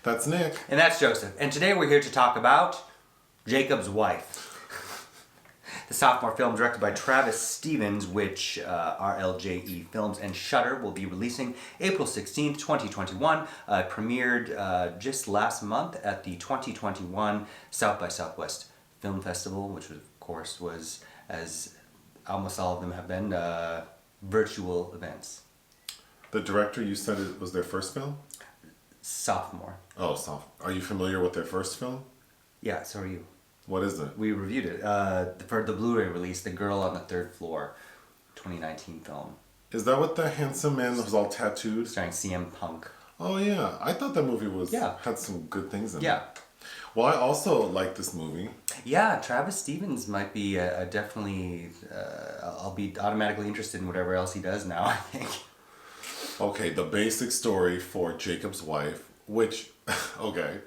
That's Nick. And that's Joseph. And today we're here to talk about Jacob's Wife. The sophomore film directed by Travis Stevens, which RLJE Films and Shudder will be releasing April 16th, 2021. Premiered just last month at the 2021 South by Southwest Film Festival, which of course was, as almost all of them have been, virtual events. The director, you said it was their first film? Sophomore. Oh, Are you familiar with their first film? Yeah, so are you. What is it? We reviewed it for the Blu-ray release, The Girl on the Third Floor, 2019 film. Is that with the handsome man who's all tattooed? Starring CM Punk. Oh yeah, I thought that movie had some good things in it. Yeah. Well, I also like this movie. Yeah, Travis Stevens might be definitely. I'll be automatically interested in whatever else he does now, I think. Okay, the basic story for Jacob's Wife, which, okay,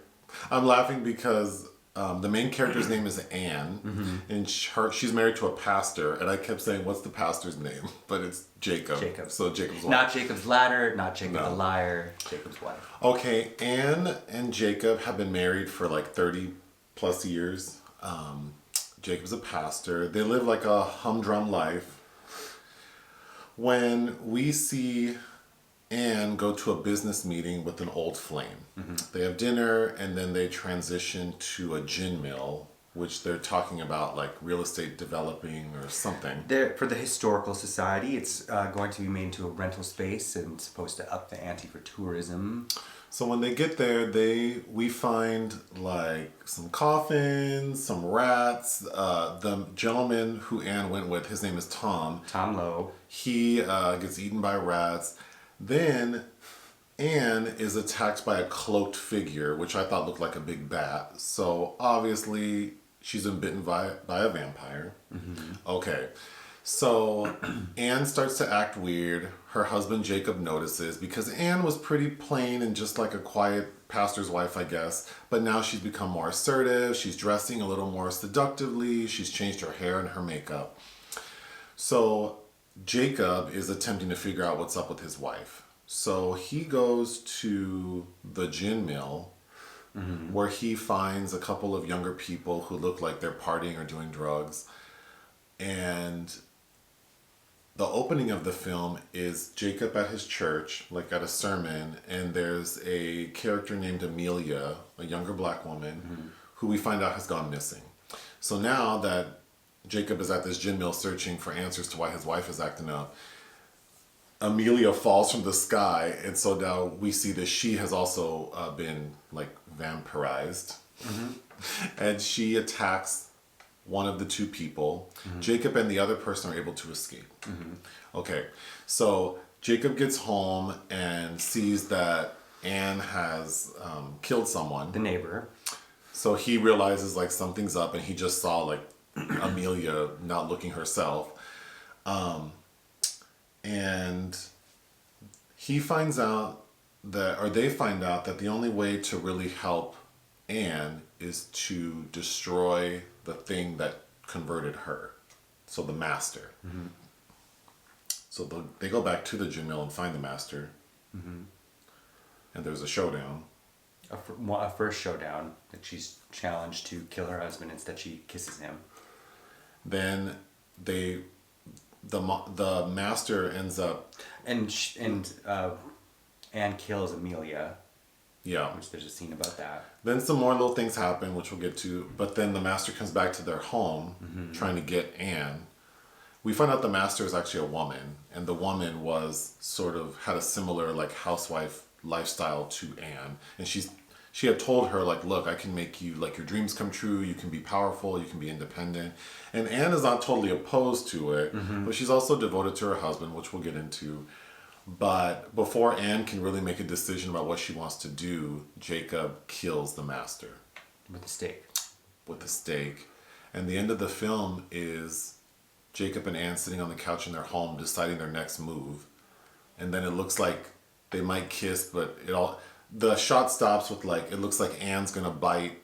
I'm laughing because the main character's name is Anne, and she's married to a pastor, and I kept saying, what's the pastor's name? But it's Jacob. Jacob. So Jacob's Wife. Not Jacob's Ladder, not Jacob the Liar, Jacob's Wife. Okay, Anne and Jacob have been married for like 30 plus years. Jacob's a pastor. They live like a humdrum life. When we see Anne go to a business meeting with an old flame. They have dinner and then they transition to a gin mill, which they're talking about like real estate developing or something. For the Historical Society, it's going to be made into a rental space and supposed to up the ante for tourism. So when they get there, we find like some coffins, some rats. The gentleman who Anne went with, his name is Tom. Tom Lowe. He gets eaten by rats. Then Anne is attacked by a cloaked figure, which I thought looked like a big bat. So obviously she's been bitten by a vampire. Okay. So Anne starts to act weird. Her husband Jacob notices because Anne was pretty plain and just like a quiet pastor's wife, I guess. But now she's become more assertive. She's dressing a little more seductively. She's changed her hair and her makeup. So Jacob is attempting to figure out what's up with his wife. So he goes to the gin mill where he finds a couple of younger people who look like they're partying or doing drugs. And the opening of the film is Jacob at his church, like at a sermon, and there's a character named Amelia, a younger black woman, who we find out has gone missing. So now that Jacob is at this gin mill searching for answers to why his wife is acting up, Amelia falls from the sky, and so now we see that she has also been like vampirized. And she attacks one of the two people. Jacob and the other person are able to escape. Okay, so Jacob gets home and sees that Anne has killed someone. The neighbor. So he realizes like something's up, and he just saw like Amelia not looking herself. And he finds out that, or they find out that the only way to really help Anne is to destroy the thing that converted her. So the master. So they go back to the gin mill and find the master. And there's a showdown. A first showdown that she's challenged to kill her husband. Instead, she kisses him. Then the master ends up and Anne kills Amelia. Yeah. Which there's a scene about that. Then some more little things happen, which we'll get to. But then the master comes back to their home, trying to get Anne. We find out the master is actually a woman, and the woman was sort of had a similar like housewife lifestyle to Anne, and she had told her like, look, I can make you like your dreams come true. You can be powerful. You can be independent. And Anne is not totally opposed to it, but she's also devoted to her husband, which we'll get into. But before Anne can really make a decision about what she wants to do, Jacob kills the master. With a stake. With a stake. And the end of the film is Jacob and Anne sitting on the couch in their home deciding their next move. And then it looks like they might kiss, but the shot stops with like, it looks like Anne's gonna bite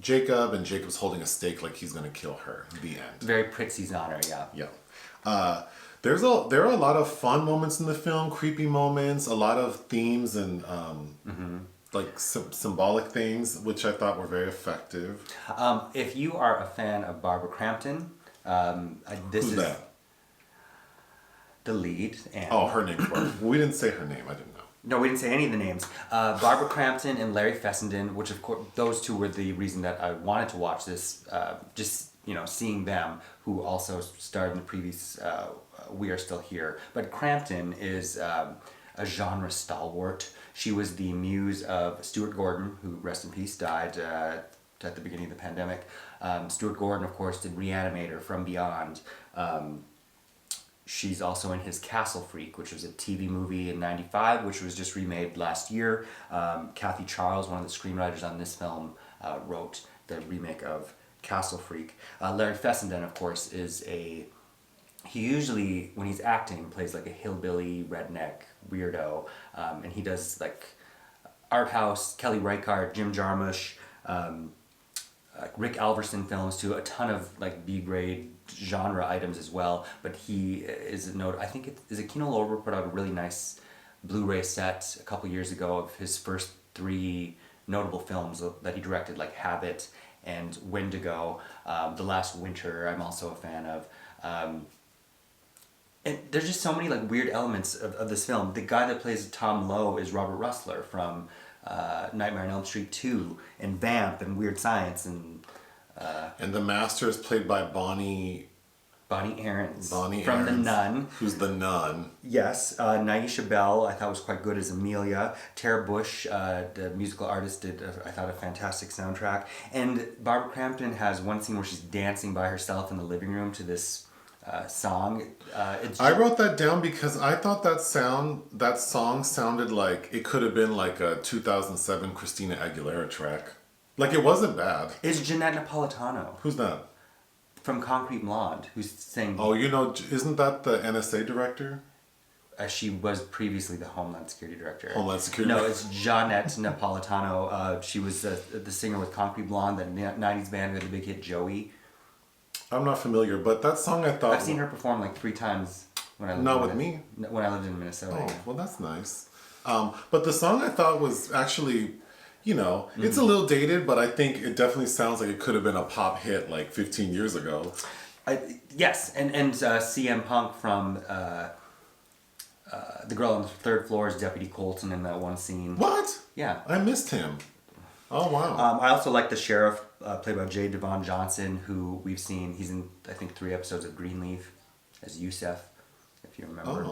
Jacob and Jacob's holding a stake like he's gonna kill her. The end. Very Pritzi's honor, yeah. Yeah. There are a lot of fun moments in the film, creepy moments, a lot of themes and like symbolic things, which I thought were very effective. If you are a fan of Barbara Crampton, this Who's is that? the lead. And Oh, her name. We didn't say her name. I didn't know. no, we didn't say any of the names. Barbara Crampton and Larry Fessenden, which of course those two were the reason that I wanted to watch this. Just seeing them, who also starred in the previous We Are Still Here. But Crampton is a genre stalwart. She was the muse of Stuart Gordon, who, rest in peace, died at the beginning of the pandemic. Stuart Gordon, of course, did Re-Animator, From Beyond. She's also in his Castle Freak, which was a TV movie in '95, which was just remade last year. Kathy Charles, one of the screenwriters on this film, wrote the remake of Castle Freak. Larry Fessenden, of course, he usually, when he's acting, plays like a hillbilly, redneck, weirdo. And he does like art house, Kelly Reichardt, Jim Jarmusch, Rick Alverson films too, a ton of like B-grade genre items as well. But he is a note. I think Kino Lorber put out a really nice Blu-ray set a couple years ago of his first 3 notable films that he directed, like Habit and Wendigo. The Last Winter, I'm also a fan of. And there's just so many like weird elements of this film. The guy that plays Tom Lowe is Robert Rusler from Nightmare on Elm Street 2 and Vamp and Weird Science and the master is played by Bonnie Aarons from The Nun. Who's the nun? Yes, Nyisha Bell I thought was quite good as Amelia. Tara Bush, the musical artist, did I thought a fantastic soundtrack. And Barbara Crampton has one scene where she's dancing by herself in the living room to this song. I wrote that down because I thought that song sounded like it could have been like a 2007 Christina Aguilera track. Like, it wasn't bad. It's Jeanette Napolitano Who's that? from Concrete Blonde, who's saying. Oh, isn't that the NSA director? She was previously the Homeland Security Director. Homeland Security. No, it's Jeanette Napolitano. She was the singer with Concrete Blonde, the 90s band with the big hit Joey. I'm not familiar, but that song I thought... I've seen her perform like 3 times when I lived Not with me. When I lived in Minnesota. Oh, well, that's nice. But the song I thought was actually, it's a little dated, but I think it definitely sounds like it could have been a pop hit like 15 years ago. Yes, and CM Punk from The Girl on the Third Floor is Deputy Colton in that one scene. What? Yeah. I missed him. Oh, wow. I also like the sheriff, played by DeVon Johnson, who we've seen. He's in, I think, 3 episodes of Greenleaf as Yusef, if you remember.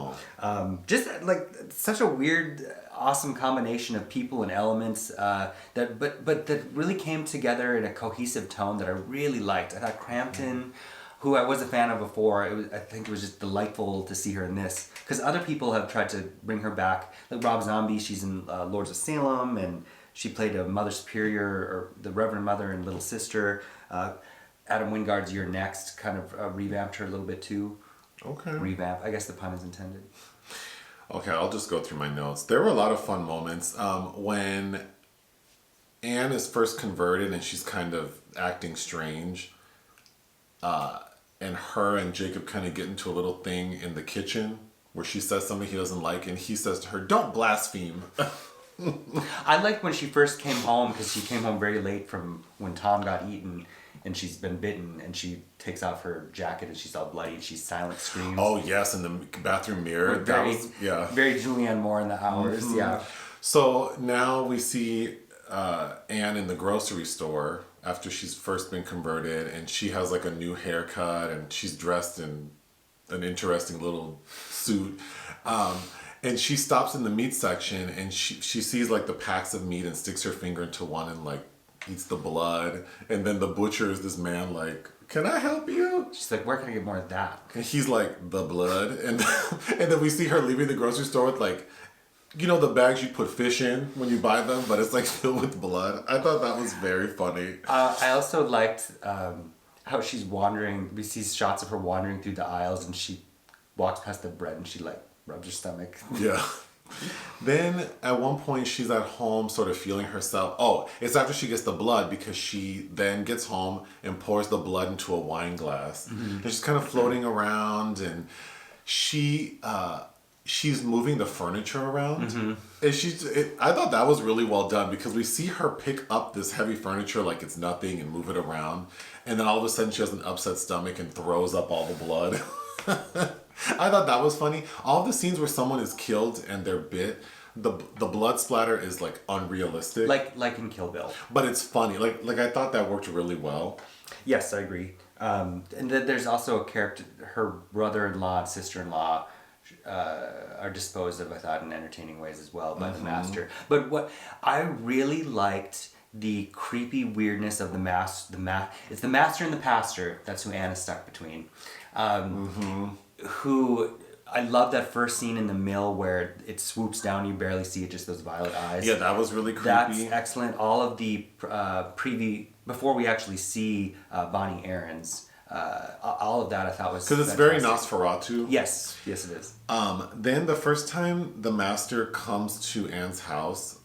Oh. Just like such a weird, awesome combination of people and elements that really came together in a cohesive tone that I really liked. I thought Crampton, who I was a fan of before, I think it was just delightful to see her in this. Because other people have tried to bring her back. Like Rob Zombie, she's in Lords of Salem, and she played a Mother Superior, or the Reverend Mother in Little Sister. Adam Wingard's You're Next kind of revamped her a little bit too. Okay. Revamp, I guess the pun is intended. Okay, I'll just go through my notes. There were a lot of fun moments. When Anne is first converted and she's kind of acting strange, and her and Jacob kind of get into a little thing in the kitchen where she says something he doesn't like, and he says to her, "Don't blaspheme." I liked when she first came home, because she came home very late from when Tom got eaten, and she's been bitten, and she takes off her jacket and she's all bloody and she's silent screams. Oh yes, in the bathroom mirror. Very Julianne Moore in the Hours. Mm-hmm. Yeah. So now we see Anne in the grocery store after she's first been converted, and she has like a new haircut, and she's dressed in an interesting little suit. And she stops in the meat section, and she sees like the packs of meat and sticks her finger into one and like eats the blood. And then the butcher is this man like, "Can I help you?" She's like, "Where can I get more of that?" And he's like, "The blood." And then we see her leaving the grocery store with like, the bags you put fish in when you buy them, but it's like filled with blood. I thought that was very funny. I also liked how she's wandering. We see shots of her wandering through the aisles, and she walks past the bread and she like rubs her stomach. Yeah. Then at one point she's at home sort of feeling herself. Oh, it's after she gets the blood, because she then gets home and pours the blood into a wine glass. Mm-hmm. And she's kind of floating around, and she she's moving the furniture around. And I thought that was really well done because we see her pick up this heavy furniture like it's nothing and move it around. And then all of a sudden she has an upset stomach and throws up all the blood. I thought that was funny. All the scenes where someone is killed and they're bit, the blood splatter is like unrealistic. Like in Kill Bill. But it's funny. Like I thought that worked really well. Yes, I agree. And then there's also a character, her brother-in-law and sister-in-law are disposed of, I thought, in entertaining ways as well by the master. But what I really liked, the creepy weirdness of it's the master and the pastor. That's who Anna's stuck between. Who I love that first scene in the mill where it swoops down, you barely see it, just those violet eyes. Yeah, that was really creepy. That's excellent. All of the before we actually see Bonnie Aaron's, all of that I thought was because it's very Nosferatu. Yes, it is. Then the first time the master comes to Anne's house,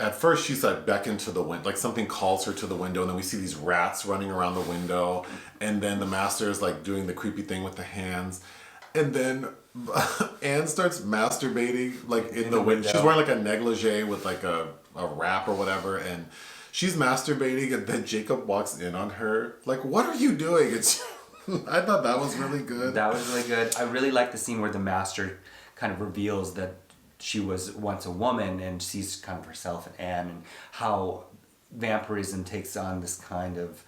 at first she's like beckoned to the window, like something calls her to the window, and then we see these rats running around the window, and then the master is like doing the creepy thing with the hands, and then Anne starts masturbating like in the window. She's wearing like a negligee with like a wrap or whatever, and she's masturbating, and then Jacob walks in on her like, "What are you doing?" I thought that was really good. That was really good. I really like the scene where the master kind of reveals that she was once a woman and sees kind of herself in Anne, and how vampirism takes on this kind of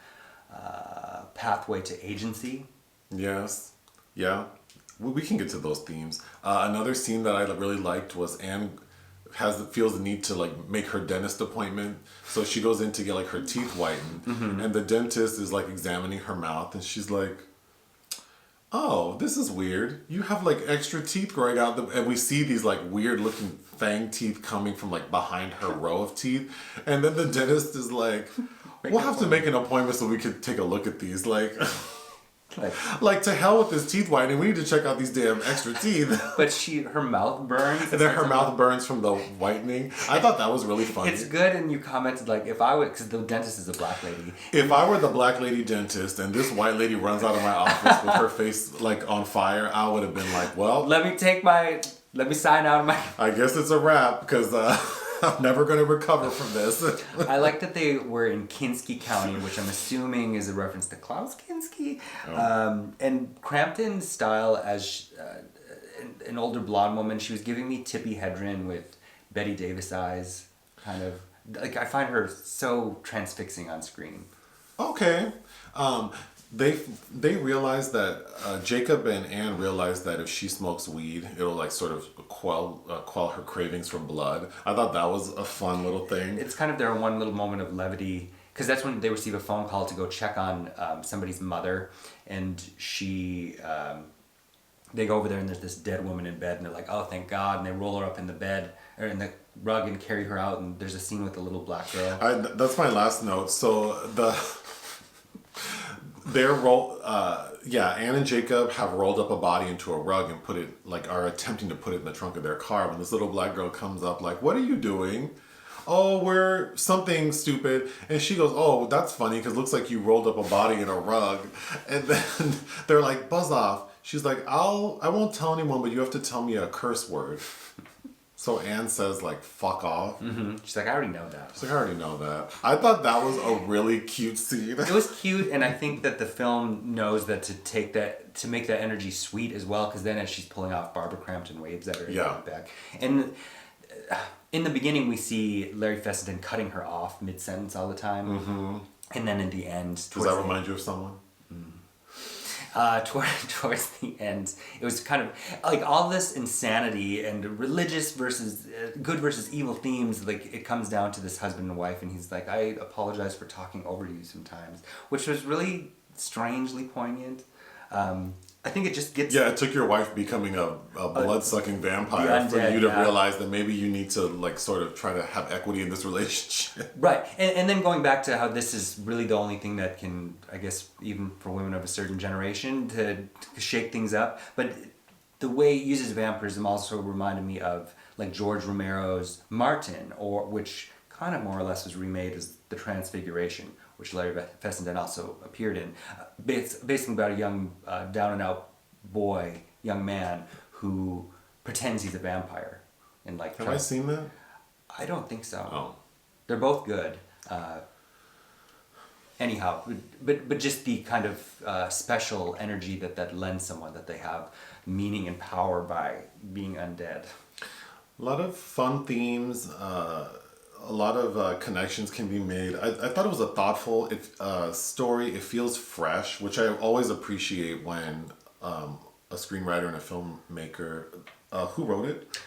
pathway to agency. Yes. Yeah. We can get to those themes. Another scene that I really liked was Anne feels the need to like make her dentist appointment, so she goes in to get like her teeth whitened, and the dentist is like examining her mouth, and she's like, "Oh, this is weird. You have like extra teeth growing out," and we see these like weird looking fang teeth coming from like behind her row of teeth, and then the dentist is like, "We'll have to make an appointment so we could take a look at these." Like to hell with this teeth whitening. We need to check out these damn extra teeth. But her mouth burns. And then her mouth burns from the whitening. I thought that was really funny. It's good, and you commented like, if I would, because the dentist is a black lady. If I were the black lady dentist and this white lady runs out of my office with her face like on fire, I would have been like, well, let me sign out of my. I guess it's a wrap because I'm never going to recover from this. I like that they were in Kinski County, which I'm assuming is a reference to Klaus Kinski. And Crampton's style as an older blonde woman, she was giving me Tippi Hedren with Bette Davis eyes, kind of. Like, I find her so transfixing on screen. Okay. They realized that Jacob and Anne realized that if she smokes weed, it'll like sort of quell her cravings for blood. I thought that was a fun little thing. It's kind of their one little moment of levity, because that's when they receive a phone call to go check on somebody's mother, and they go over there and there's this dead woman in bed, and they're like, "Oh, thank God!" And they roll her up in the bed or in the rug and carry her out, and there's a scene with a little black girl. That's my last note. So Anne and Jacob have rolled up a body into a rug and are attempting to put it in the trunk of their car when this little black girl comes up like, "What are you doing?" "Oh, we're something stupid." And she goes, "Oh, that's funny because it looks like you rolled up a body in a rug." And then they're like, "Buzz off." She's like, I won't tell anyone, but you have to tell me a curse word." So Anne says like, "Fuck off." Mm-hmm. She's like, "I already know that." She's like, "I already know that." I thought that was a really cute scene. It was cute, and I think that the film knows that to make that energy sweet as well, because then as she's pulling off, Barbara Crampton waves at her and going back. And in the beginning, we see Larry Fessenden cutting her off mid-sentence all the time. Mm-hmm. And then in the end... Does that remind you of someone? Towards the end, it was kind of like all this insanity and religious versus good versus evil themes. Like, it comes down to this husband and wife, and he's like, "I apologize for talking over you sometimes," which was really strangely poignant. I think it just gets... Yeah, it took your wife becoming a blood-sucking vampire for you to realize that maybe you need to like sort of try to have equity in this relationship. Right. And then going back to how this is really the only thing that can, I guess, even for women of a certain generation, to shake things up. But the way it uses vampirism also reminded me of like George Romero's Martin, which kind of more or less was remade as The Transfiguration, which Larry Fessenden also appeared in. It's basically about a young, down-and-out young man who pretends he's a vampire, and like. Have I seen that? I don't think so. Oh. They're both good. Anyhow, but just the kind of special energy that lends someone, that they have meaning and power by being undead. A lot of fun themes, a lot of connections can be made. I thought it was a thoughtful story. It feels fresh, which I always appreciate when a screenwriter and a filmmaker, who wrote it?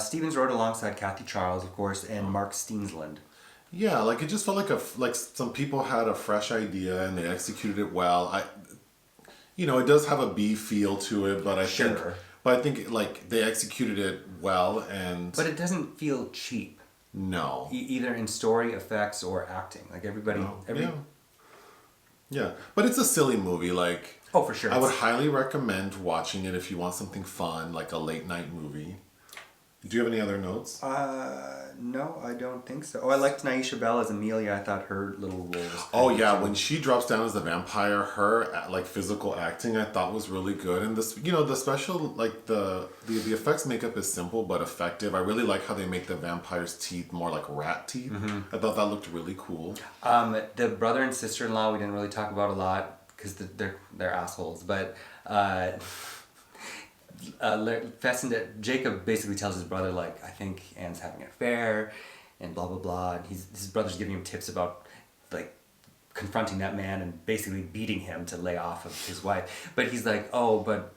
Stevens wrote alongside Kathy Charles, of course, and Mark Steensland. Yeah, like it just felt like some people had a fresh idea and they executed it well. It does have a B feel to it, but I think like they executed it well, and but it doesn't feel cheap. No, either in story, effects, or acting. Like everybody, yeah, but it's a silly movie. Like, oh, for sure, I would highly recommend watching it if you want something fun, like a late night movie. Do you have any other notes? No, I don't think so. Oh, I liked Nyisha Bell as Amelia. I thought her little role was Oh yeah, when she drops down as the vampire, her like physical acting I thought was really good. And this, the special, like the effects makeup is simple but effective. I really like how they make the vampire's teeth more like rat teeth. Mm-hmm. I thought that looked really cool. The brother and sister-in-law we didn't really talk about a lot because they're assholes, but. Fessenden, Jacob basically tells his brother, like, I think Anne's having an affair, and blah blah blah. And his brother's giving him tips about like confronting that man and basically beating him to lay off of his wife. But he's like, oh, but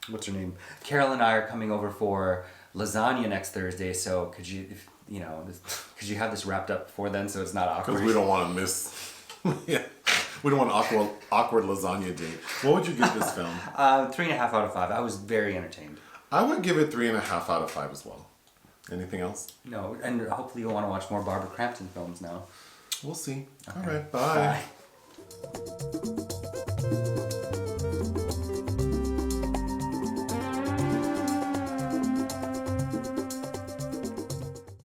what's her name? Carol and I are coming over for lasagna next Thursday, so could you have this wrapped up before then so it's not awkward? Because we don't want to miss. Yeah. We don't want an awkward lasagna date. What would you give this film? 3.5 out of 5. I was very entertained. I would give it 3.5 out of 5 as well. Anything else? No, and hopefully you'll want to watch more Barbara Crampton films now. We'll see. Okay. All right, bye.